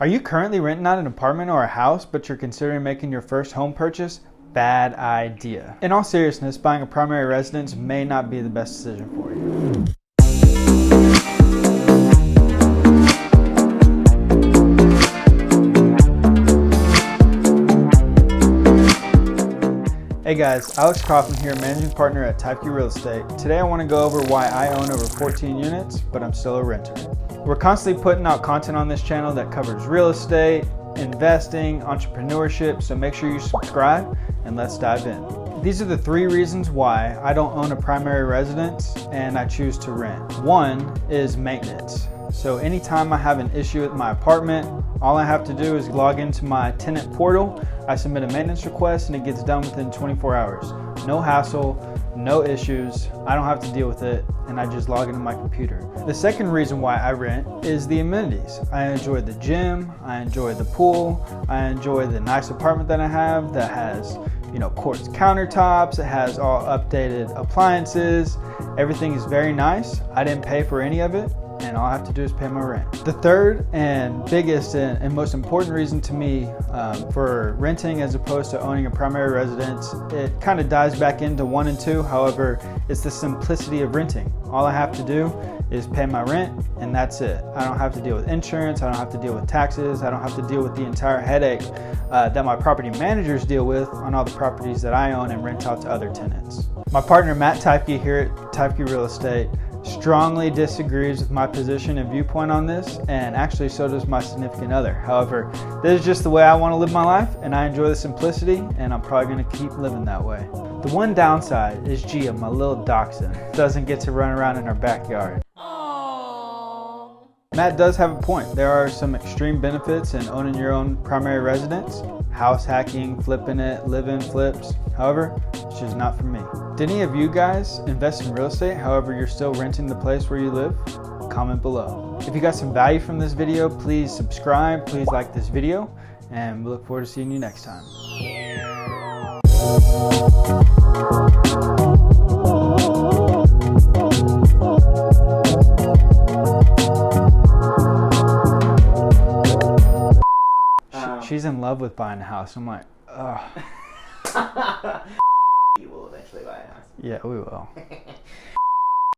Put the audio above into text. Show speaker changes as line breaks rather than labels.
Are you currently renting out an apartment or a house, but you're considering making your first home purchase? Bad idea. In all seriousness, buying a primary residence may not be the best decision for you. Hey guys, Alex Kaufman here, managing partner at Teifke Real Estate. Today I want to go over why I own over 14 units, but I'm still a renter. We're constantly putting out content on this channel that covers real estate, investing, entrepreneurship, so make sure you subscribe and let's dive in. These are the 3 reasons why I don't own a primary residence and I choose to rent. One is maintenance. So anytime I have an issue with my apartment, all I have to do is log into my tenant portal, I submit a maintenance request and it gets done within 24 hours. No hassle, no issues, I don't have to deal with it, and I just log into my computer. The second reason why I rent is the amenities. I enjoy the gym, I enjoy the pool, I enjoy the nice apartment that I have that has, quartz countertops, it has all updated appliances, everything is very nice. I didn't pay for any of it, and all I have to do is pay my rent. The third and biggest and most important reason to me for renting as opposed to owning a primary residence, it kind of dives back into 1 and 2. However, it's the simplicity of renting. All I have to do is pay my rent and that's it. I don't have to deal with insurance, I don't have to deal with taxes, I don't have to deal with the entire headache that my property managers deal with on all the properties that I own and rent out to other tenants. My partner Matt Teifke here at Teifke Real Estate strongly disagrees with my position and viewpoint on this, and actually so does my significant other. However, this is just the way I want to live my life, and I enjoy the simplicity, and I'm probably going to keep living that way. The one downside is Gia, my little dachshund, doesn't get to run around in our backyard.
Aww. Matt
does have a point. There are some extreme benefits in owning your own primary residence. House hacking, flipping it, live-in flips. However, it's just not for me. Did any of you guys invest in real estate, however you're still renting the place where you live? Comment below. If you got some value from this video, please subscribe, please like this video, and we look forward to seeing you next time. She's in love with buying a house. I'm like, ugh.
You will eventually buy a house.
Yeah, we will.